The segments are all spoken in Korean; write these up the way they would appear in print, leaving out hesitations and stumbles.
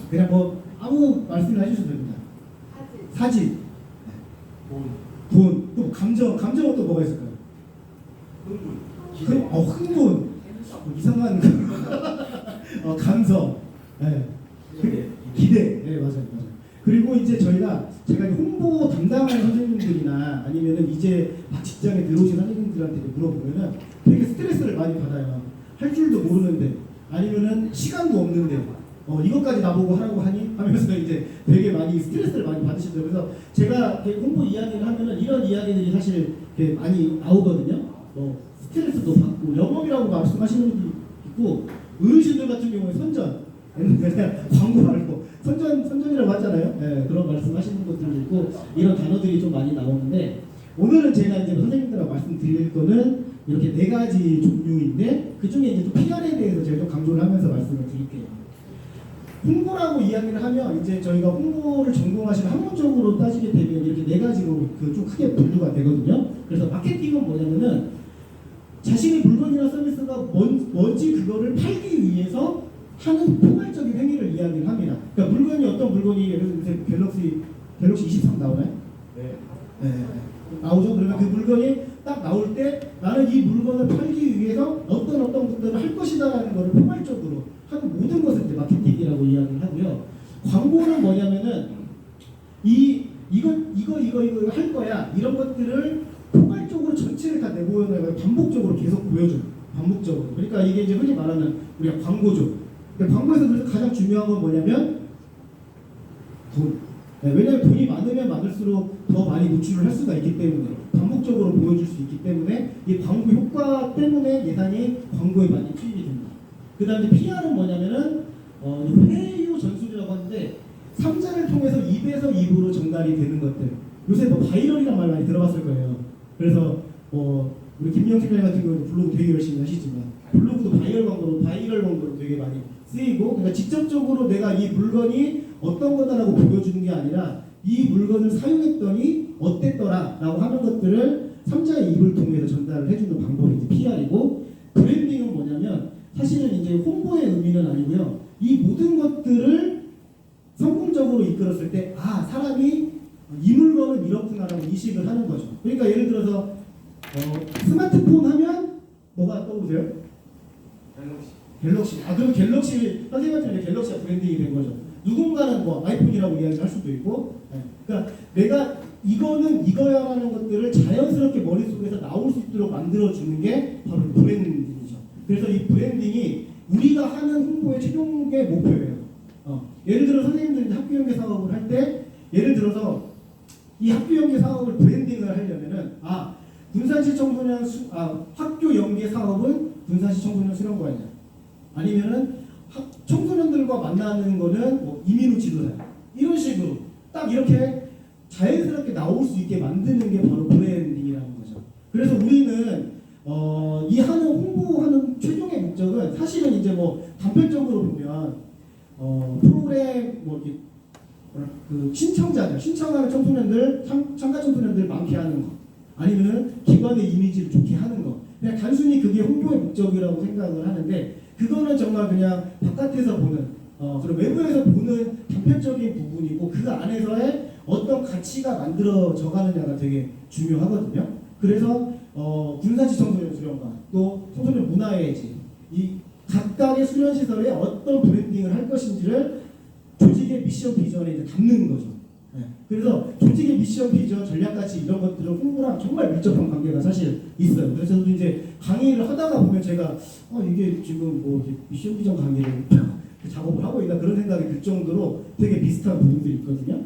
그냥 뭐 아무 말씀을 해주셔도 됩니다. 사진, 돈, 또 감정은 또 뭐가 있을까요? 흥분, 뭐 이상한 감성, 기대, 맞아요. 그리고 이제 제가 홍보 담당하는 선생님들이나 아니면은 이제 막 직장에 들어오신 선생님들한테 물어보면은 되게 스트레스를 많이 받아요. 할 줄도 모르는데 아니면은 시간도 없는데 이것까지 나보고 하라고 하니 하면서 이제 되게 많이 스트레스를 많이 받으시더라고요. 그래서 제가 홍보 이야기를 하면은 이런 이야기들이 사실 많이 나오거든요. 스트레스도 받고 영업이라고 말씀하시는 분도 있고 어르신들 같은 경우에 선전 광고 말고 선전이라고 하잖아요. 네, 그런 말씀하시는 분들도 있고 이런 단어들이 좀 많이 나오는데 오늘은 제가 이제 선생님들하고 말씀드릴 거는 이렇게 4가지 종류인데 그 중에 이제 좀 PR에 대해서 제가 좀 강조를 하면서 말씀을 드릴게요. 홍보라고 이야기를 하면 이제 저희가 홍보를 전공하시는 학문적으로 따지게 되면 이렇게 4가지로 좀 크게 분류가 되거든요. 그래서 마케팅은 뭐냐면은 자신의 물건이나 서비스가 뭔지 그거를 팔기 위해서 하는 포괄적인 행위를 이야기를 합니다. 그러니까 물건이 어떤 물건이 예를 들어서 갤럭시 23 나오나요? 네. 나오죠. 그러면 그 물건이 딱 나올 때 나는 이 물건을 팔기 위해서 어떤 것들을 할 것이다라는 것을 포괄적으로 하는 모든 것을 이제 마케팅이라고 이야기를 하고요. 광고는 뭐냐면은 이거 할 거야 이런 것들을 포괄적으로 전체를 다 내보여내고 반복적으로 계속 보여줘요. 반복적으로. 그러니까 이게 이제 흔히 말하는 우리가 광고죠. 광고에서 그래서 가장 중요한 건 뭐냐면 돈. 왜냐하면 돈이 많으면 많을수록 더 많이 노출을 할 수가 있기 때문에 반복적으로 보여줄 수 있기 때문에 이 광고 효과 때문에 예산이 광고에 많이 투입이 됩니다. 그 다음에 PR은 뭐냐면은 회유 전술이라고 하는데 3자를 통해서 입에서 입으로 전달이 되는 것들. 요새 뭐 바이럴이란 말 많이 들어봤을 거예요. 그래서 우리 김영 팀장 같은 경우는 블로그 되게 열심히 하시지만 블로그도 바이럴 광고로 되게 많이 쓰이고 그러니까 직접적으로 내가 이 물건이 어떤 거다라고 보여주는 게 아니라 이 물건을 사용했더니 어땠더라 라고 하는 것들을 3자의 입을 통해서 전달을 해주는 방법이 이제 PR이고 브랜딩은 뭐냐면 사실은 이제 홍보의 의미는 아니고요. 이 모든 것들을 성공적으로 이끌었을 때 사람이 이 물건은 이렇구나라고 인식을 하는 거죠. 그러니까 예를 들어서 스마트폰 하면 뭐가 떠오르세요? 갤럭시. 그럼 갤럭시 선생님한테 갤럭시가 브랜딩이 된 거죠. 누군가는 뭐 아이폰이라고 이야기할 수도 있고. 그러니까 내가 이거는 이거야라는 것들을 자연스럽게 머릿속에서 나올 수 있도록 만들어주는 게 바로 브랜딩이죠. 그래서 이 브랜딩이 우리가 하는 홍보의 최종의 목표예요. 예를 들어 선생님들이 학교연계 사업을 할 때 예를 들어서 이 학교연계 사업을 브랜딩을 하려면은 군산시 청소년 학교 연계 사업은 군산시 청소년 수련관이야. 아니면은 청소년들과 만나는 거는 뭐 이민우 지도사 이런 식으로 딱 이렇게 자연스럽게 나올 수 있게 만드는 게 바로 브랜딩이라는 거죠. 그래서 우리는 이 하는 홍보하는 최종의 목적은 사실은 이제 뭐 단편적으로 보면 프로그램 신청하는 청소년들 참가 청소년들 많게 하는 거 아니면 기관의 이미지를 좋게 하는 거 그냥 단순히 그게 홍보의 목적이라고 생각을 하는데 그거는 정말 그냥 바깥에서 보는 그리고 외부에서 보는 단편적인 부분이고 그 안에서의 어떤 가치가 만들어져 가느냐가 되게 중요하거든요. 그래서 군산시 청소년 수련관 또 청소년 문화의 집 이 각각의 수련시설에 어떤 브랜딩을 할 것인지를 조직의 미션 비전에 이제 담는 거죠. 그래서 조직의 미션 비전 전략가치 이런 것들은 홍보랑 정말 밀접한 관계가 사실 있어요. 그래서 저도 이제 강의를 하다가 보면 제가 이게 지금 뭐 미션 비전 강의를 작업을 하고 있나 그런 생각이 들 정도로 되게 비슷한 부분들이 있거든요.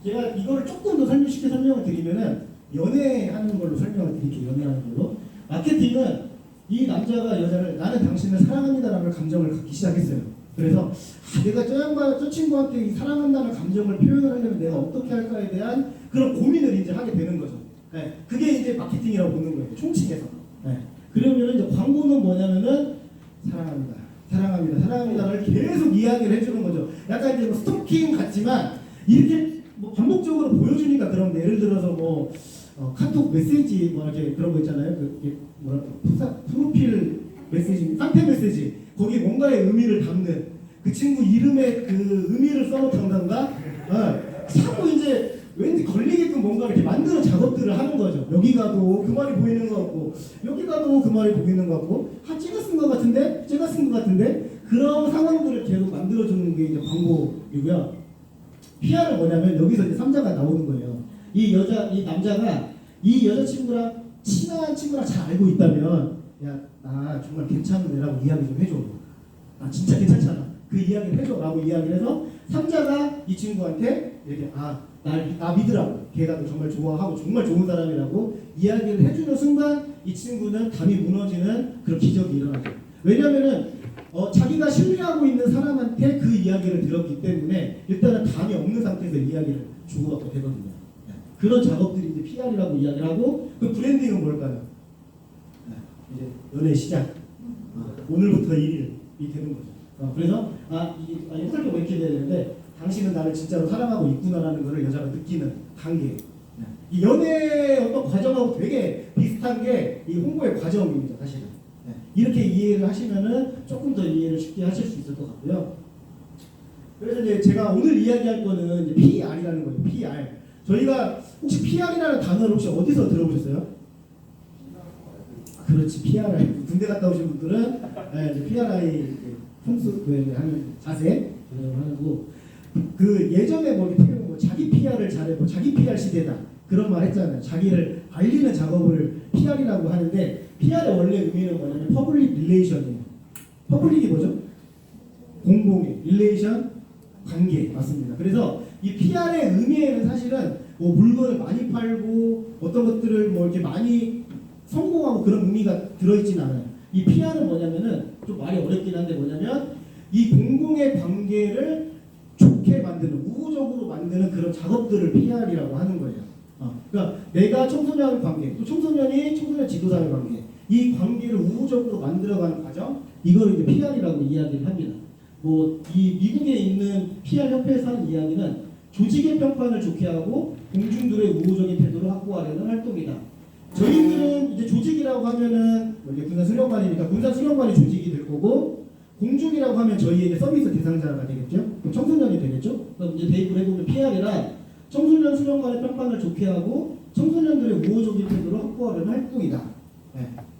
제가 이거를 조금 더 쉽게 설명을 드리면은 연애하는 걸로 설명을 드릴게요. 연애하는 걸로. 마케팅은 이 남자가 여자를 나는 당신을 사랑합니다라는 감정을 갖기 시작했어요. 그래서 내가 저 친구한테 이 사랑한다는 감정을 표현을 하려면 내가 어떻게 할까에 대한 그런 고민을 이제 하게 되는 거죠. 그게 이제 마케팅이라고 보는 거예요. 총칭해서. 그러면 이제 광고는 뭐냐면은 사랑합니다를 계속 이야기를 해주는 거죠. 약간 이제 뭐 스토킹 같지만 이렇게 뭐 반복적으로 보여주니까 그런 예를 들어서 뭐 카톡 메시지 뭐 이렇게 그런 거 있잖아요. 프로필 메시지, 상태 메시지 거기에 뭔가의 의미를 담는 그 친구 이름에 그 의미를 써놓던가 자꾸 이제 왠지 걸리게끔 뭔가 이렇게 만드는 작업들을 하는 거죠. 여기 가도 그 말이 보이는 것 같고 여기 가도 그 말이 보이는 것 같고 제가 쓴 것 같은데 제가 쓴 것 같은데 그런 상황들을 계속 만들어주는 게 이제 광고이고요. PR은 뭐냐면 여기서 이제 3자가 나오는 거예요. 이 남자가 이 여자친구랑 친한 친구랑 잘 알고 있다면 야 나 정말 괜찮은 애라고 이야기 좀 해줘. 나 진짜 괜찮잖아. 그 이야기를 해줘 라고 이야기를 해서 3자가 이 친구한테 이렇게 나 믿으라고 걔가 너 정말 좋아하고 정말 좋은 사람이라고 이야기를 해주는 순간 이 친구는 감이 무너지는 그런 기적이 일어나죠. 왜냐면은 자기가 신뢰하고 있는 사람한테 그 이야기를 들었기 때문에 일단은 감이 없는 상태에서 이야기를 주고받게 되거든요. 그런 작업들이 이제 PR이라고 이야기를 하고 그 브랜딩은 뭘까요? 이제 연애 시작. 오늘부터 1일이 되는 거죠. 그래서 해석이 왜 이렇게 돼야 되는데 당신은 나를 진짜로 사랑하고 있구나라는 것을 여자가 느끼는 단계. 이 연애 어떤 과정하고 되게 비슷한 게 이 홍보의 과정입니다. 사실은. 이렇게 이해를 하시면은 조금 더 이해를 쉽게 하실 수 있을 것 같고요. 그래서 이제 제가 오늘 이야기할 거는 이제 PR이라는 거예요. PR. 저희가 혹시 PR이라는 단어를 혹시 어디서 들어보셨어요? 그렇지, PRI. 군대 갔다 오신 분들은 이제 PRI 풍수 하는 자세 하고 그 예전에 뭐 자기 PR을 잘해 자기 PR 시대다 그런 말 했잖아요. 자기를 알리는 작업을 PR이라고 하는데 PR의 원래 의미는 뭐냐면 퍼블릭 릴레이션이에요. 퍼블릭이 뭐죠? 공공의 릴레이션 관계 맞습니다. 그래서 이 PR의 의미에는 사실은 뭐 물건을 많이 팔고 어떤 것들을 뭐 이렇게 많이 성공하고 그런 의미가 들어있진 않아요. 이 PR은 뭐냐면은 좀 말이 어렵긴 한데 뭐냐면 이 공공의 관계를 좋게 만드는 우호적으로 만드는 그런 작업들을 PR이라고 하는 거예요. 그러니까 내가 청소년 관계, 또 청소년 지도자의 관계, 이 관계를 우호적으로 만들어가는 과정, 이걸 이제 PR이라고 이야기를 합니다. 뭐 이 미국에 있는 PR 협회에서 하는 이야기는 조직의 평판을 좋게 하고 공중들의 우호적인 태도를 확보하려는 활동이다. 저희들은 이제 조직이라고 하면은 이게 군사수련관이니까 군사수련관이 조직이 될 거고 공중이라고 하면 저희의 이제 서비스 대상자가 되겠죠. 그럼 청소년이 되겠죠. 그럼 이제 대입을 해보면 PR이란 청소년 수련관의 평판을 좋게 하고 청소년들의 우호적인 태도를 확보하려는 활동이다.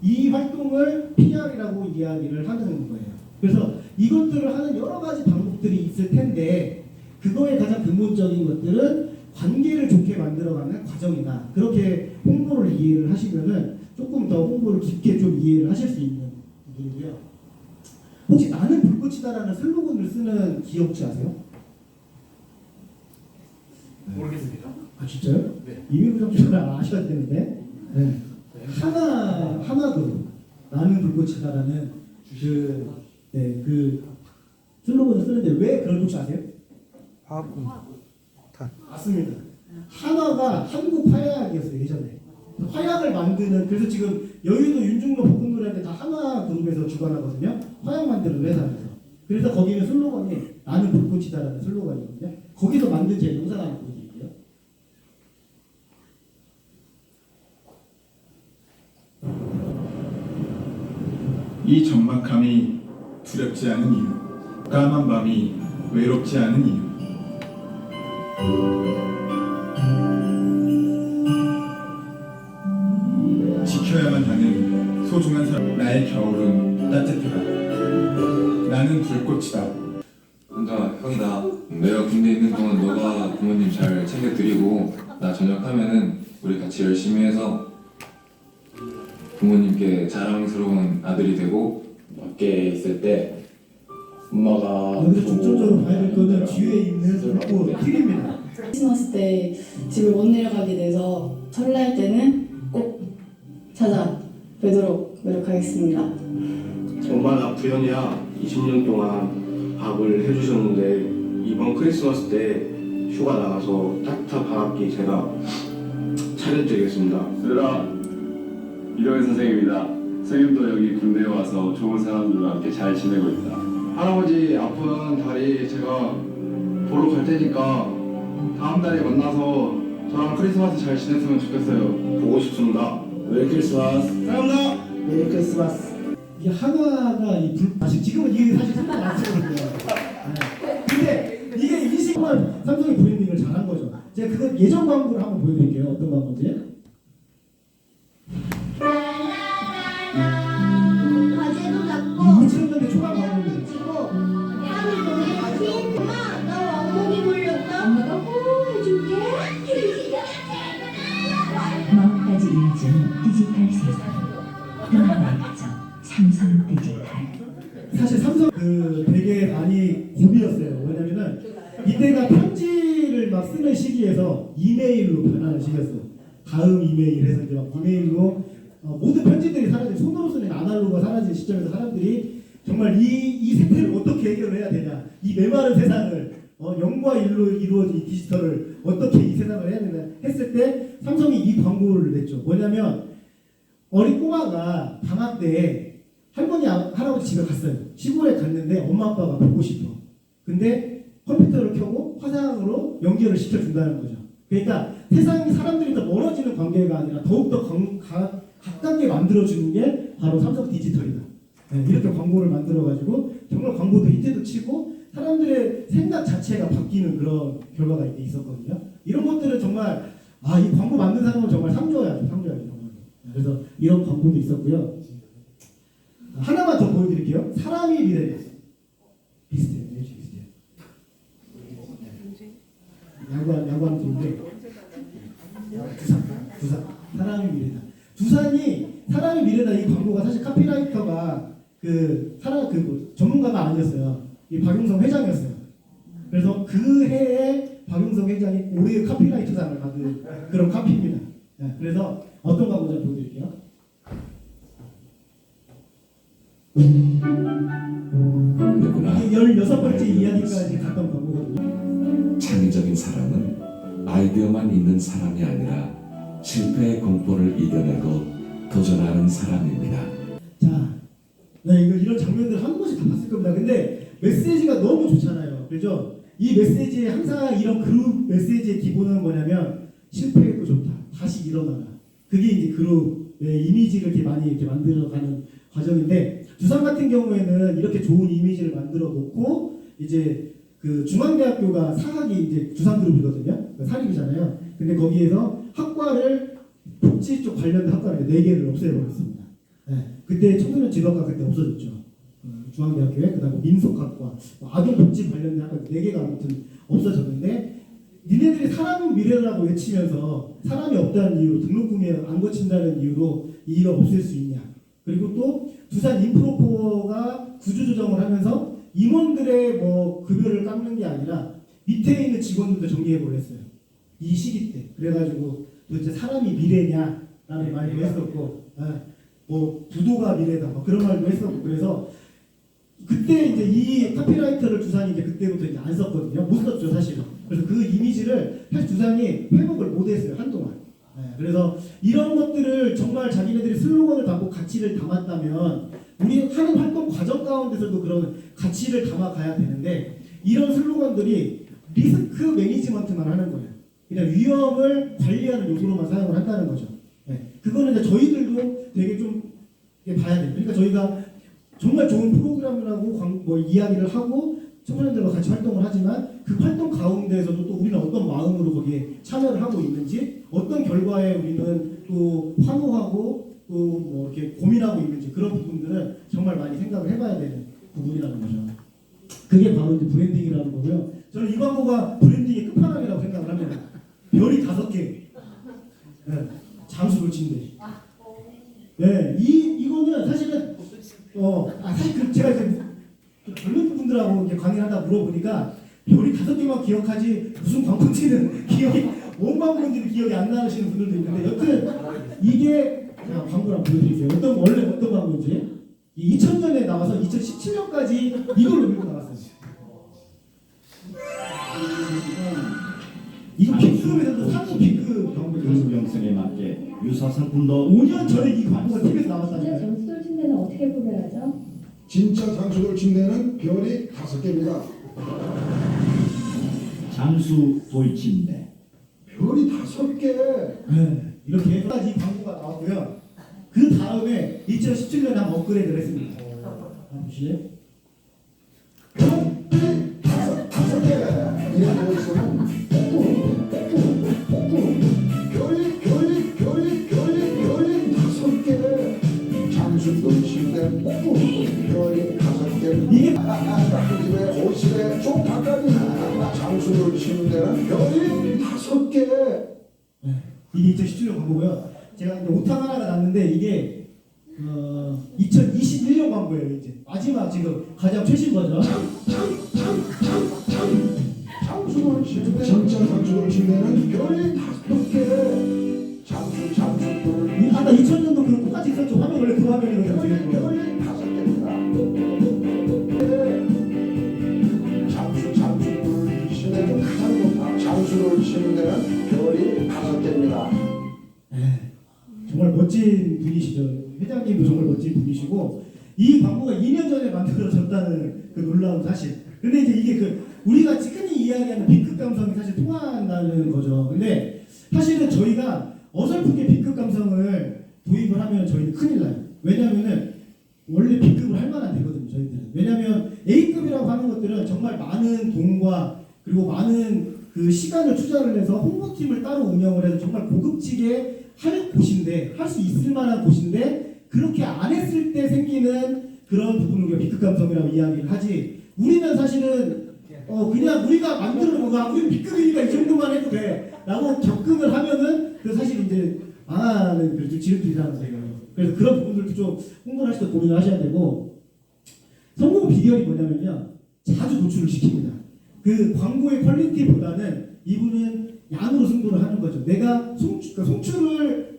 이 활동을 PR이라고 이야기를 하는 거예요. 그래서 이것들을 하는 여러 가지 방법들이 있을 텐데 그거의 가장 근본적인 것들은 관계를 좋게 만들어가는 과정이다. 그렇게 홍보를 이해를 하시면은 조금 더 홍보를 깊게 좀 이해를 하실 수 있는 부분이고요. 혹시 나는 불꽃이다라는 슬로건을 쓰는 기업 혹시 아세요? 모르겠습니다. 진짜요? 네. 이미부정적으로 아셔야 되는데 하나도 나는 불꽃이다라는 그 슬로건을 쓰는데 왜 그런지 혹시 아세요? 화학군 맞습니다. 한화가 한국 화약이었어요 예전에. 화약을 만드는 그래서 지금 여의도 윤중로 볶음노래한테 다 한화 그룹에서 주관하거든요. 화약 만드는 회사에서. 그래서 거기는 슬로건이 나는 불꽃이다라는 슬로건이거든요. 거기서 만든 제 영상 하나 보여드릴게요. 이 적막함이 두렵지 않은 이유, 까만 밤이 외롭지 않은 이유. 지켜야만 하는 소중한 사람. 나의 겨울은 따뜻하다. 나는 불꽃이다. 혼자 형이다. 내가 군대 있는 동안 너가 부모님 잘 챙겨드리고 나 전역하면은 우리 같이 열심히 해서 부모님께 자랑스러운 아들이 되고 밖에 있을 때 엄마가 여기서 중점적으로 봐야 될 거는 뒤에 있는 불꽃 킬입니다. 크리스마스 때 집을 못 내려가게 돼서 설날 때는 꼭 찾아뵈도록 노력하겠습니다. 엄마나 부연이야 20년 동안 밥을 해주셨는데 이번 크리스마스 때 휴가 나가서 따뜻한 밥 한 끼 제가 차려드리겠습니다. 얘들아, 이동현 선생님이다. 선생님도 여기 군대에 와서 좋은 사람들과 함께 잘 지내고 있다. 할아버지 아픈 다리 제가 보러 갈 테니까 다음 달에 만나서 저랑 크리스마스 잘 지냈으면 좋겠어요. 보고 싶습니다. 메리 크리스마스. 사랑합니다. 메리 크리스마스. 이게 한화가 이 불, 지금은 이게 사실 상관 안 쓰거든요. 제가 그거 예전 광고를 한번 보여드릴게요. 어떤 광고인지. 가재도 잡고 2000년대 초반 광고인데. 치고 향이 거기 가지. 엄마 나 왕복이 물렸다. 엄마가 호 해줄게. 마음까지 이어진 디지털 세상. 그만의 가정 삼성 디지털. 사실 삼성 되게 많이 고비였어요. 왜냐면은 이때가 편지를 막 쓰는 시기에서 이메일로 변하는 시기였어요. 다음 이메일 해서 이제 막 이메일로 모든 편지들이 사라진, 손으로 쓰는 아날로그가 사라진 시점에서 사람들이 정말 이 세태를 어떻게 해결을 해야 되냐, 이 메마른 세상을 0과 1로 이루어진 이 디지털을 어떻게 이 세상을 해야 되냐 했을 때 삼성이 이 광고를 냈죠. 뭐냐면 어린 꼬마가 방학 때 할머니 할아버지 집에 갔어요. 시골에 갔는데 엄마 아빠가 보고 싶어. 근데 컴퓨터를 켜고 화상으로 연결을 시켜준다는 거죠. 그러니까 세상이 사람들이 더 멀어지는 관계가 아니라 더욱더 가깝게 만들어주는 게 바로 삼성 디지털이다. 네, 이렇게 광고를 만들어가지고 정말 광고도 히트도 치고 사람들의 생각 자체가 바뀌는 그런 결과가 이때 있었거든요. 이런 것들은 정말 이 광고 만든 사람은 정말 상조해야죠. 정말. 그래서 이런 광고도 있었고요. 하나만 더 보여드릴게요. 사람이 미래다. 비슷해요. 야구하는 팀인데 두산. 사람이 미래다. 두산이 사람이 미래다. 이 광고가 사실 카피라이터가 전문가가 아니었어요. 이 박용성 회장이었어요. 그래서 그 해에 박용성 회장이 올해의 카피라이터상을 받은 그런 카피입니다. 네, 그래서 어떤 광고 좀 보여드릴게요. 이게 16번째 이야기까지 갔던 광고거든요. 창의적인 사람은 아이디어만 있는 사람이 아니라 실패의 공포를 이겨내고 도전하는 사람입니다. 자, 이런 장면들 한 번씩 다 봤을 겁니다. 근데 메시지가 너무 좋잖아요. 그죠? 이 메시지에 항상 이런 그룹 메시지의 기본은 뭐냐면 실패해도 좋다. 다시 일어나라. 그게 이제 그룹의 이미지를 이렇게 많이 이렇게 만들어가는 과정인데 두산 같은 경우에는 이렇게 좋은 이미지를 만들어 놓고 이제 그 중앙대학교가 사학이 이제 두산그룹이거든요. 사립이잖아요. 근데 거기에서 학과를 복지 쪽 관련된 학과를 4개를 없애버렸습니다. 네. 그때 청소년 직업과 그때 없어졌죠. 중앙대학교에 그다음에 민속학과, 아동복지 관련된 학과 4개가 아무튼 없어졌는데 니네들이 사람은 미래라고 외치면서 사람이 없다는 이유로 등록금이 안 거친다는 이유로 이 일을 없앨 수 있냐. 그리고 또 두산 인프로코어가 구조조정을 하면서 임원들의 급여를 깎는 게 아니라 밑에 있는 직원들도 정리해보려 했어요. 이 시기 때. 그래가지고 도대체 사람이 미래냐라는 말도 했었고 부도가 미래다 그런 말도 했었고 그래서 그때 이제 이 카피라이터를 두산이 이제 그때부터 이제 안 썼거든요. 못 썼죠 사실은. 그래서 그 이미지를 사실 두산이 회복을 못했어요 한동안. 그래서 이런 것들을 정말 자기네들이 슬로건을 담고 가치를 담았다면 우리 하는 활동 과정 가운데서도 그런 가치를 담아가야 되는데 이런 슬로건들이 리스크 매니지먼트만 하는 거예요. 그냥 위험을 관리하는 요소로만 사용을 한다는 거죠. 그거는 이제 저희들도 되게 좀 봐야 돼요. 그러니까 저희가 정말 좋은 프로그램이라고 이야기를 하고 청소년들과 같이 활동을 하지만 그 활동 가운데에서도 또 우리는 어떤 마음으로 거기에 참여를 하고 있는지 어떤 결과에 우리는 또 환호하고 또 이렇게 고민하고 있는지 그런 부분들은 정말 많이 생각을 해봐야 되는 부분이라는 거죠. 그게 바로 이제 브랜딩이라는 거고요. 저는 이 광고가 브랜딩의 끝판왕이라고 생각을 합니다. 별이 5개. 장수 불친데. 이거는 사실은 사실 제가 이제 젊은 분들하고 이렇게 강의하다 물어보니까 별이 5개만 기억하지 무슨 광고인지는 기억이 뭔 광고인지는 기억이 안 나시는 분들도 있는데 여튼 이게 제가 광고를 한번 보여드릴게요. 원래 어떤 광고인지 2000년에 나와서 2017년까지 이걸로 밀고 나왔어요. 이거 빅그룹에서도 상위 빅그룹 광고죠. 명성에 맞게 유사 상품도 5년 전에 이 광고가 TV에서 진짜 나왔다니까요. 장수돌 침대는 어떻게 구별하죠? 진짜 장수돌 침대는 별이 5개입니다. 장수 돌침대 별이 5개. 이렇게 해서 이 광고가 나왔고요. 그 다음에 2017년에 한번 업그레이드를 했습니다. 보시죠. 별이 5개. 이런 거에서는 이게 2017년 광고고요. 제가 이제 오타 하나가 났는데 이게 2021년 광고예요. 이제 마지막 지금 가장 최신 버전. 진짜 장수를 침대는 별이 5개. 장수. 아까 2000년도 그 똑같이 있었죠. 화면 원래 그 화면이거든요. 지금. 별이 5개입니다. 장수를 침대는 가장 높아. 장수를 침대는 별이 5개입니다. 정말 멋진 분이시죠. 회장님도 정말 멋진 분이시고 이 광고가 2년 전에 만들어졌다는 그 놀라운 사실. 근데 이제 이게 그 우리가 흔히 이야기하는 B급 감성이 사실 통한다는 거죠. 근데 사실은 저희가 어설프게 B급 감성을 도입을 하면 저희는 큰일 나요. 왜냐면은 원래 B급을 할 만한 되거든요. 저희들은. 왜냐면 A급이라고 하는 것들은 정말 많은 돈과 그리고 많은 그 시간을 투자를 해서 홍보팀을 따로 운영을 해서 정말 고급지게 할 곳인데, 할 수 있을 만한 곳인데 그렇게 안 했을 때 생기는 그런 부분을 우리가 B급 감성이라고 이야기를 하지. 우리는 사실은 그냥 우리가 만드는 거가 우리 B급이니까 이 정도만 해도 돼 라고 접근을 하면은 그 사실 이제 망하는 그 지름길이라는 거예요. 그래서 그런 부분들도 좀 홍보를 하실 때 고민을 하셔야 되고, 성공 비결이 뭐냐면요, 자주 노출을 시킵니다. 그 광고의 퀄리티보다는 이분은 양으로 승부를 하는 거죠. 내가 송출을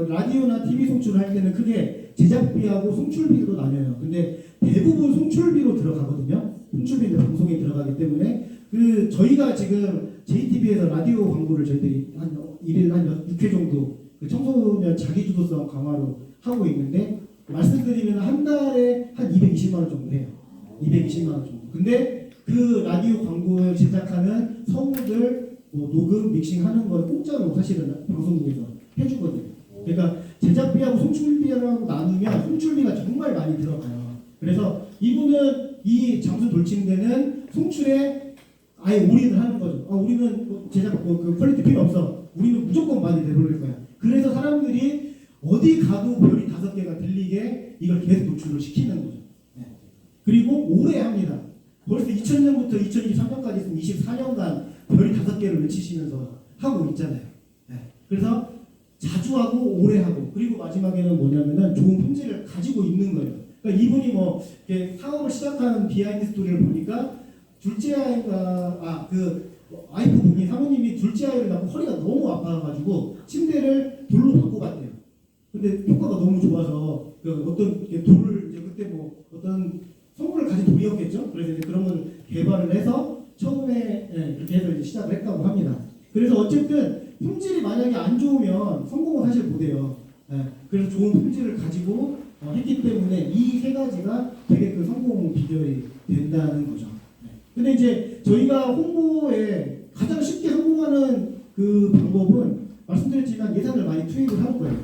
라디오나 TV 송출을 할 때는 크게 제작비하고 송출비로 나뉘어요. 근데 대부분 송출비로 들어가거든요. 송출비 방송에 들어가기 때문에 그 저희가 지금 JTBC에서 라디오 광고를 저희들이 한 1일 한 6회 정도 그 청소년 자기주도성 강화로 하고 있는데, 말씀드리면 한 달에 한 220만 원 정도 해요. 220만 원 정도. 근데 그 라디오 광고를 제작하는 성우들 녹음, 믹싱하는 건 공짜로 사실은 방송국에서 해주거든요. 그러니까 제작비하고 송출비하고 나누면 송출비가 정말 많이 들어가요. 그래서 이분은 이 장수 돌침대는 송출에 아예 올인을 하는 거죠. 우리는 제작 그 퀄리티 필요 없어. 우리는 무조건 많이 내보낼 거야. 그래서 사람들이 어디 가도 별이 5개가 들리게 이걸 계속 노출을 시키는 거죠. 그리고 오래 합니다. 벌써 2000년부터 2023년까지 있으면 24년간 별이 5개를 외치시면서 하고 있잖아요. 그래서 자주 하고 오래 하고, 그리고 마지막에는 뭐냐면은 좋은 품질을 가지고 있는 거예요. 그러니까 이분이 뭐 사업을 시작하는 비하인드 스토리를 보니까 둘째 아이가 그 와이프 분이 사모님이 둘째 아이를 낳고 허리가 너무 아파가지고 침대를 돌로 바꿔봤대요. 근데 효과가 너무 좋아서 그 어떤 돌을 이제 그때 뭐 어떤 성분을 가진 돌이었겠죠. 그래서 이제 그런 걸 개발을 해서 처음에 이렇게 해서 이제 시작을 했다고 합니다. 그래서 어쨌든 품질이 만약에 안 좋으면 성공은 사실 못해요. 그래서 좋은 품질을 가지고 했기 때문에 이 세 가지가 되게 그 성공 비결이 된다는 거죠. 근데 이제 저희가 홍보에 가장 쉽게 성공하는 그 방법은 말씀드렸지만 예산을 많이 투입을 하는 거예요.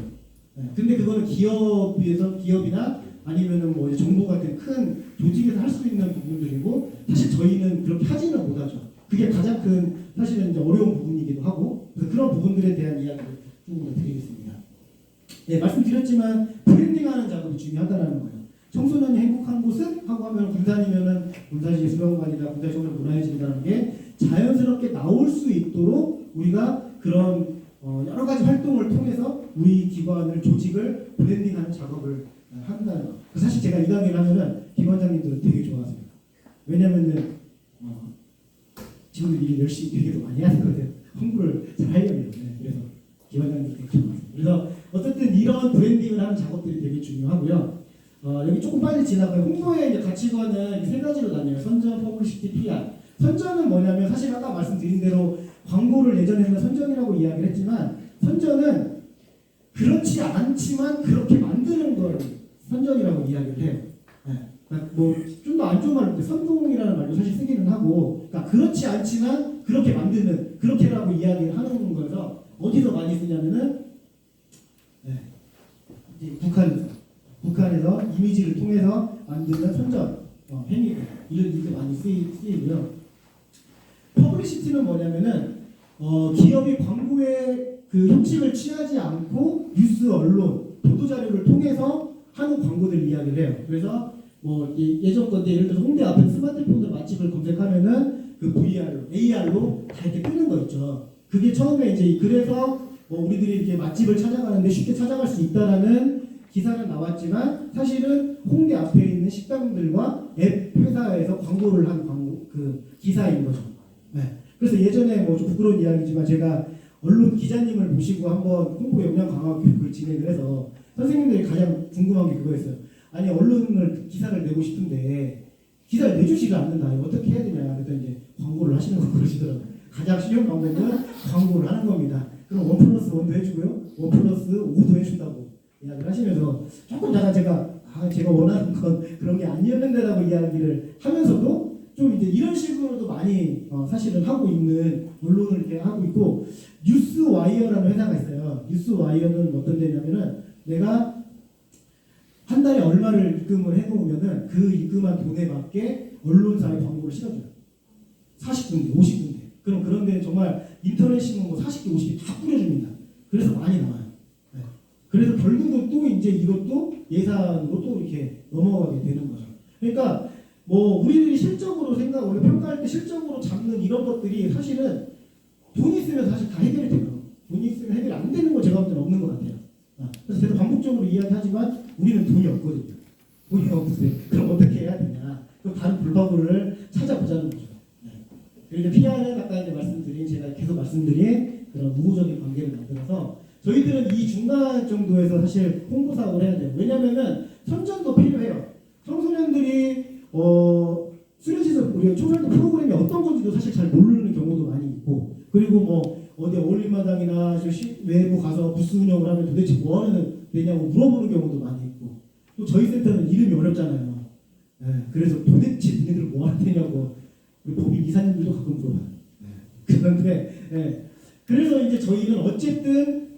근데 그거는 기업이나 아니면은 뭐 정부 같은 큰 조직에서 할 수 있는 부분들이고, 사실 저희는 그렇게 하지는 못하죠. 그게 가장 큰 사실은 이제 어려운 부분이기도 하고, 그래서 그런 부분들에 대한 이야기를 조금 드리겠습니다. 말씀드렸지만 브랜딩하는 작업이 중요하다는 거예요. 청소년이 행복한 곳은 하고 하면 군산이면은 군산시 수영관이나 군산시 문화예술이라는 게 자연스럽게 나올 수 있도록 우리가 그런 여러 가지 활동을 통해서 우리 기관을 조직을 브랜딩하는 작업을 한다는 거. 사실 제가 이 강의를 하면은 기관장님들은 되게 좋아하세요. 왜냐면은 지금도 일을 열심히 되게 많이 하거든요. 홍보를 잘 하려면. 그래서 기관장님들 되게 좋아하세요. 그래서 어쨌든 이런 브랜딩을 하는 작업들이 되게 중요하고요. 여기 조금 빨리 지나가요. 홍보의 이제 가치관은 세 가지로 나뉘어요. 선전, 퍼블리시티, PR. 선전은 뭐냐면 사실 아까 말씀드린 대로 광고를 예전에는 선전이라고 이야기를 했지만, 선전은 그렇지 않지만 그렇게 만드는 걸 선전이라고 이야기를 해요. 그러니까 뭐 좀 더 안 좋은 말로 선동이라는 말도 사실 쓰기는 하고, 그러니까 그렇지 않지만 그렇게 만드는, 그렇게라고 이야기를 하는 거여서 어디서 많이 쓰냐면은 북한에서 이미지를 통해서 만드는 선전 행위, 이런 일도 많이 쓰이고요. 퍼블리시티는 뭐냐면은 기업이 광고에 그 형식을 취하지 않고 뉴스, 언론, 보도 자료를 통해서 하는 광고들 이야기를 해요. 그래서 뭐 예전 건데 예를 들어서 홍대 앞에 스마트폰으로 맛집을 검색하면은 그 VR로, AR로 다 이렇게 뜨는 거 있죠. 그게 처음에 이제 그래서 우리들이 이렇게 맛집을 찾아가는데 쉽게 찾아갈 수 있다라는 기사는 나왔지만 사실은 홍대 앞에 있는 식당들과 앱 회사에서 광고를 한 그 기사인 거죠. 네. 그래서 예전에 뭐 좀 부끄러운 이야기지만 제가 언론 기자님을 모시고 한번 홍보 역량 강화 교육을 진행을 해서 선생님들이 가장 궁금한 게 그거였어요. 아니 언론을 기사를 내고 싶은데 기사를 내주지가 않는다. 어떻게 해야 되냐. 그래서 이제 광고를 하시는 거 그러시더라고요. 가장 쉬운 방법은 광고를 하는 겁니다. 그럼 1+1도 해주고요. 1+5도 해준다고 이야기를 하시면서 조금 제가 원하는 건 그런 게 아니었는데라고 이야기를 하면서도 좀 이제 이런 식으로도 많이 사실은 하고 있는 언론을 이렇게 하고 있고 뉴스와이어라는 회사가 있어요. 뉴스와이어는 어떤 데냐면은 내가 한 달에 얼마를 입금을 해놓으면은 그 입금한 돈에 맞게 언론사에 광고를 실어줘요. 40군데, 50군데. 그럼 그런 데는 정말 인터넷 신문 뭐 40개, 50개 다 뿌려줍니다. 그래서 많이 나와요. 네. 그래서 결국은 또 이제 이것도 예산으로 또 이렇게 넘어가게 되는 거죠. 그러니까 뭐 우리들이 실적으로 원래 평가할 때 실적으로 잡는 이런 것들이 사실은 돈이 있으면 사실 다 해결이 돼요. 돈이 있으면 해결이 안 되는 거 제가 볼 때는 없는 것 같아요. 그래서 제가 반복적으로 이야기하지만 우리는 돈이 없거든요. 돈이 없으세요. 그럼 어떻게 해야 되냐? 그럼 다른 불법을 찾아보자는 거죠. 네. 그리고 PR은 아까 이제 제가 계속 말씀드린 그런 우호적인 관계를 만들어서 저희들은 이 중간 정도에서 사실 홍보 사업을 해야 돼요. 왜냐면은 선전도 필요해요. 청소년들이 수련시설 우리 초등학교 프로그램이 어떤 건지도 사실 잘 모르는 경우도 많이 있고 그리고 뭐 어디 어울림마당이나 외부 가서 부스 운영을 하면 도대체 뭐 하는 데냐고 물어보는 경우도 많이 있고 또 저희 센터는 이름이 어렵잖아요. 네, 그래서 도대체 니네들 뭐 하는 데냐고 우리 법인 이사님들도 가끔 물어봐요. 네. 그런데 네. 그래서 이제 저희는 어쨌든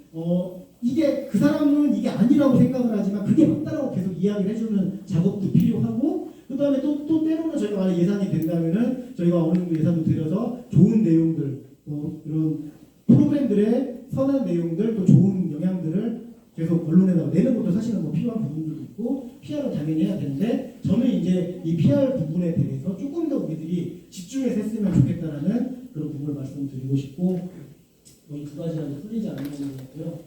이게 그 사람은 이게 아니라고 생각을 하지만 그게 맞다라고 계속 이야기를 해주는 작업도 필요하고 그 다음에 또 때로는 저희가 만약 예산이 된다면은 저희가 어느 정도 예산도 들여서 좋은 내용들 이런 프로그램들의 선한 내용들 또 좋은 영향들을 계속 언론에다가 내는 것도 사실은 뭐 필요한 부분들도 있고 PR은 당연히 해야 되는데 저는 이제 이 PR 부분에 대해서 조금 더 우리들이 집중해서 했으면 좋겠다라는 그런 부분을 말씀드리고 싶고 이 두 가지랑 풀리지 않는 것 같고요.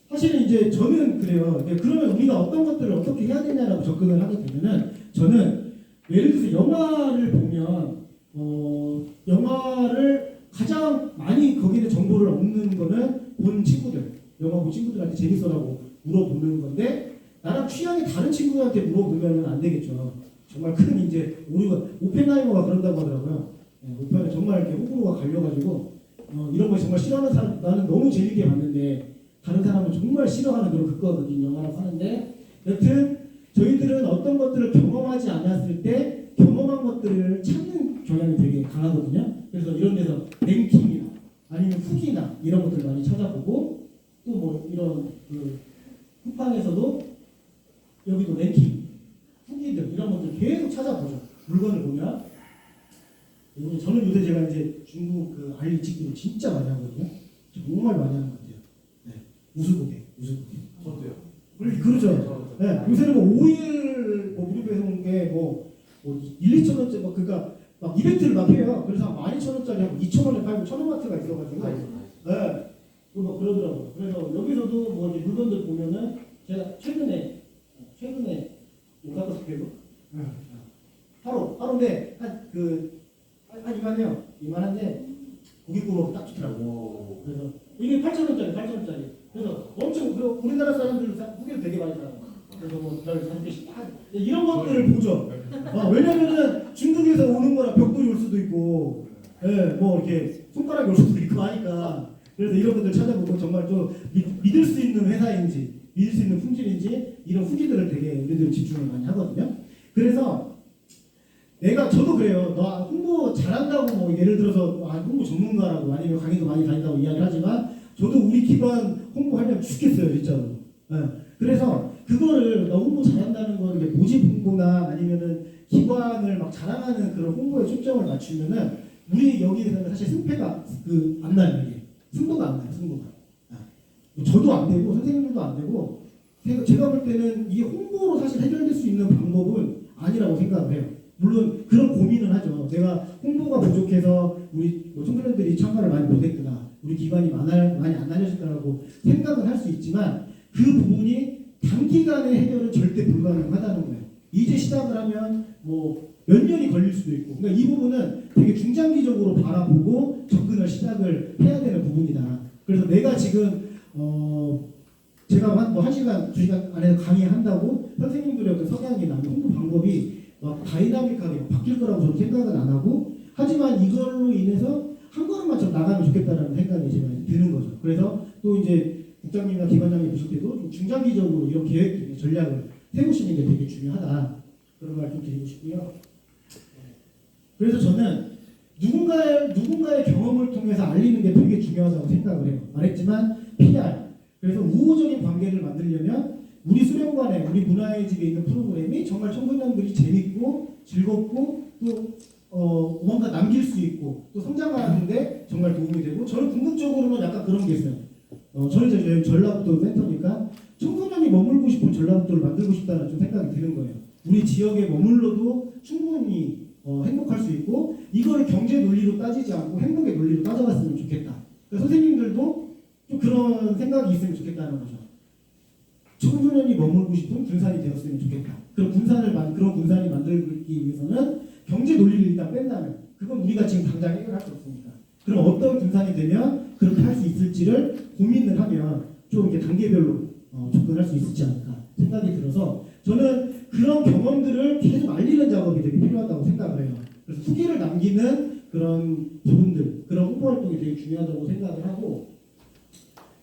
사실은 이제 저는 그래요. 그러면 우리가 어떤 것들을 어떻게 해야 되냐라고 접근을 하게 되면은 저는 예를 들어서 영화를 보면 영화를 가장 많이 거기에 정보를 얻는 거는 본 친구들, 영화 본 친구들한테 재밌어라고 물어보는 건데 나랑 취향이 다른 친구한테 물어보면 안 되겠죠. 정말 큰 이제 오류가 오펜하이머가 그런다고 하더라고요. 오펜하이머 정말 이렇게 호불호가 갈려가지고 이런 거 정말 싫어하는 사람 나는 너무 재밌게 봤는데 다른 사람은 정말 싫어하는 그런 극과극인 영화라고 하는데 여튼 저희들은 어떤 것들을 경험하지 않았을 때 경험한 것들을 찾는 경향이 되게 강하거든요. 그래서 이런 데서 랭킹이나 아니면 후기나 이런 것들 많이 찾아보고 또 뭐 이런 그 쿠팡에서도 여기도 랭킹, 후기들 이런 것들 계속 찾아보죠. 물건을 보면 저는 요새 제가 이제 중국 그 알리 찍기를 진짜 많이 하거든요. 정말 많이 하는 것 같아요. 네. 우수고개. 저도요. 그렇죠. 네. 요새는 뭐 5일 뭐 무료 배송에 뭐 1, 2천 원짜리 뭐 그러니까 막 이벤트를 막 해요. 그래서 12,000원짜리 하고 2,000원에 팔고 1,000원마트가 있어가지고 네. 뭐 그러더라고요. 그래서 여기서도 뭐 이제 물건들 보면은 제가 최근에 용산버스 배고 하루인데 한 이만해요. 이만한데 고깃구멍 딱 좋더라고. 그래서 이게 8,000원짜리. 그래서 엄청 우리나라 사람들은 후기를 되게 많이 사요. 그래서 뭐 별 3개씩 이런 것들을 보죠. 왜냐면은 중국에서 오는 거라 벽돌이 올 수도 있고, 뭐 이렇게 손가락이 올 수도 있고 하니까. 그래서 이런 것들 찾아보고 정말 좀 믿을 수 있는 회사인지, 믿을 수 있는 품질인지 이런 후기들을 되게 우리들 집중을 많이 하거든요. 그래서 저도 그래요. 너 홍보 잘한다고 뭐 예를 들어서 홍보 전문가라고 아니면 강의도 많이 다닌다고 이야기하지만 저도 우리 기관 홍보하려면 죽겠어요, 진짜로. 그래서 그거를 너 홍보 잘한다는 거 이렇게 모집 홍보나 아니면은 기관을 막 자랑하는 그런 홍보에 초점을 맞추면은 우리 여기에서는 사실 승패가 안 나요, 이게. 승부가 안 나요, 승부가. 저도 안 되고 선생님들도 안 되고 제가 볼 때는 이게 홍보로 사실 해결될 수 있는 방법은 아니라고 생각을 해요. 물론 그런 고민은 하죠. 내가 홍보가 부족해서 우리 청소년들이 참가를 많이 못했구나. 우리 기관이 많이 안 알려질 거라고 생각은 할 수 있지만 그 부분이 단기간에 해결은 절대 불가능하다는 거예요. 이제 시작을 하면 뭐 몇 년이 걸릴 수도 있고, 그러니까 이 부분은 되게 중장기적으로 바라보고 접근을 시작을 해야 되는 부분이다. 그래서 내가 지금 제가 한 1시간, 2시간 안에 강의한다고 선생님들의 어떤 성향이나 홍보 방법이 막 다이나믹하게 바뀔 거라고 저는 생각은 안 하고, 하지만 이걸로 인해서 한 걸음만 좀 나가면 좋겠다라는 생각이 제가 드는 거죠. 그래서 또 이제 국장님이나 기관장님 보실 때도 좀 중장기적으로 이런 계획, 전략을 세우시는 게 되게 중요하다. 그런 말씀 드리고 싶고요. 그래서 저는 누군가의 경험을 통해서 알리는 게 되게 중요하다고 생각을 해요. 말했지만 PR. 그래서 우호적인 관계를 만들려면 우리 수련관에, 우리 문화의 집에 있는 프로그램이 정말 청소년들이 재밌고 즐겁고 또 뭔가 남길 수 있고 또 성장하는데 정말 도움이 되고, 저는 궁극적으로는 약간 그런 게 있어요. 저는 이제 전라북도 센터니까 청소년이 머물고 싶은 전라북도를 만들고 싶다는 좀 생각이 드는 거예요. 우리 지역에 머물러도 충분히 행복할 수 있고, 이거를 경제 논리로 따지지 않고 행복의 논리로 따져봤으면 좋겠다. 그러니까 선생님들도 좀 그런 생각이 있으면 좋겠다는 거죠. 청소년이 머물고 싶은 군산이 되었으면 좋겠다. 그런 군산이 만들기 위해서는 경제 논리를 일단 뺀다면, 그건 우리가 지금 당장 해결할 수 없으니까. 그럼 어떤 군산이 되면 그렇게 할 수 있을지를 고민을 하면 좀 이렇게 단계별로 접근할 수 있지 않을까 생각이 들어서, 저는 그런 경험들을 계속 알리는 작업이 되게 필요하다고 생각을 해요. 그래서 후기를 남기는 그런 부분들, 그런 홍보 활동이 되게 중요하다고 생각을 하고,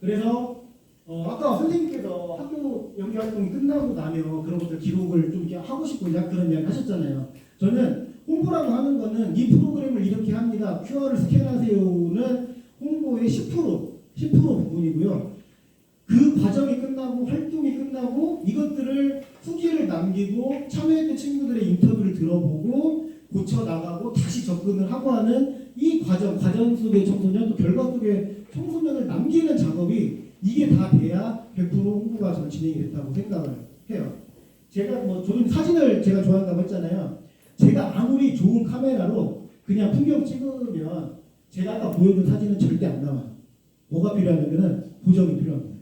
그래서 아까 선생님께서 학교 연기 활동이 끝나고 나면 그런 것들 기록을 좀 이렇게 하고 싶고 그런 이야기 하셨잖아요. 저는 홍보라고 하는 거는 이 프로그램을 이렇게 합니다, QR을 스캔하세요는 홍보의 10% 부분이고요. 그 과정이 끝나고 활동이 끝나고 이것들을 후기를 남기고 참여했던 친구들의 인터뷰를 들어보고 고쳐나가고 다시 접근을 하고 하는 이 과정 속의 청소년, 또 결과 속의 청소년을 남기는 작업이, 이게 다 돼야 100% 홍보가 잘 진행이 됐다고 생각을 해요. 저는 사진을 제가 좋아한다고 했잖아요. 제가 아무리 좋은 카메라로 그냥 풍경 찍으면 제가 아까 보여준 사진은 절대 안 나와요. 뭐가 필요하냐면은 보정이 필요합니다.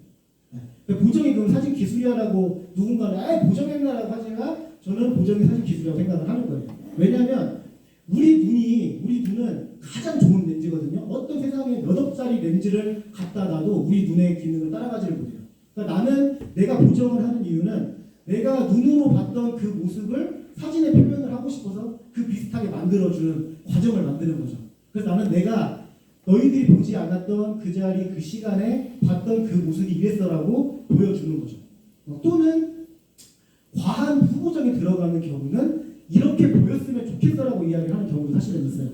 보정이 그럼 사진 기술이라고 누군가는 보정했나라고 하지만, 저는 보정이 사진 기술이라고 생각을 하는 거예요. 왜냐하면 우리 눈은 가장 좋은 렌즈거든요. 어떤 세상에 몇 억짜리 렌즈를 갖다 놔도 우리 눈의 기능을 따라가지를 못해요. 그러니까 나는 내가 보정을 하는 이유는 내가 눈으로 봤던 그 모습을 사진에 표현을 하고 싶어서 그 비슷하게 만들어주는 과정을 만드는 거죠. 그래서 나는 내가 너희들이 보지 않았던 그 자리, 그 시간에 봤던 그 모습이 이랬어라고 보여주는 거죠. 또는 과한 후보정이 들어가는 경우는 이렇게 보였으면 좋겠어라고 이야기를 하는 경우도 사실은 있어요.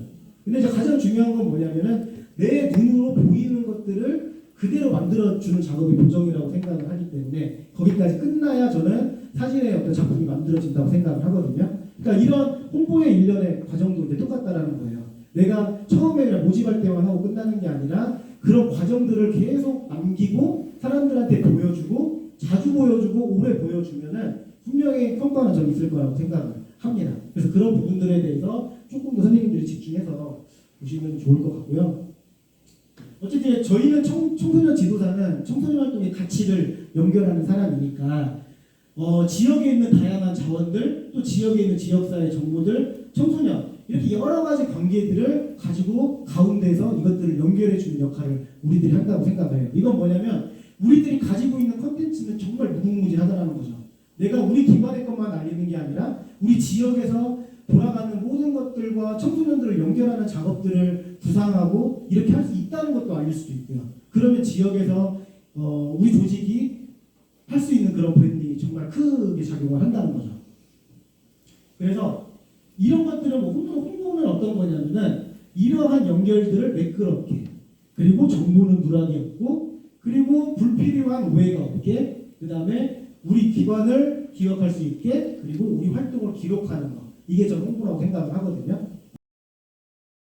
근데 이제 가장 중요한 건 뭐냐면은 내 눈으로 보이는 것들을 그대로 만들어주는 작업이 보정이라고 생각을 하기 때문에 거기까지 끝나야 저는 사진의 어떤 작품이 만들어진다고 생각을 하거든요. 그러니까 이런 홍보의 일련의 과정도 이제 똑같다라는 거예요. 내가 처음에 그냥 모집할 때만 하고 끝나는 게 아니라 그런 과정들을 계속 남기고 사람들한테 보여주고 자주 보여주고 오래 보여주면은 분명히 성과는 좀 있을 거라고 생각을 합니다. 그래서 그런 부분들에 대해서 조금 더 선생님들이 집중해서 보시면 좋을 것 같고요. 어쨌든 저희는 청소년 지도사는 청소년 활동의 가치를 연결하는 사람이니까 지역에 있는 다양한 자원들, 또 지역에 있는 지역사회 정보들, 청소년 이렇게 여러 가지 관계들을 가지고 가운데서 이것들을 연결해주는 역할을 우리들이 한다고 생각해요. 이건 뭐냐면 우리들이 가지고 있는 컨텐츠는 정말 무궁무진하다는 거죠. 내가 우리 기관의 것만 알리는 게 아니라 우리 지역에서 돌아가는 모든 것들과 청소년들을 연결하는 작업들을 구상하고 이렇게 할 수 있다는 것도 알릴 수도 있고요. 그러면 지역에서 우리 조직이 할 수 있는 그런 브랜딩이 정말 크게 작용을 한다는 거죠. 그래서 이런 것들은 홍보는 어떤 거냐면은 이러한 연결들을 매끄럽게, 그리고 정보는 누락이 없고, 그리고 불필요한 오해가 없게, 그 다음에 우리 기관을 기억할 수 있게, 그리고 우리 활동을 기록하는 거, 이게 저는 홍보라고 생각을 하거든요.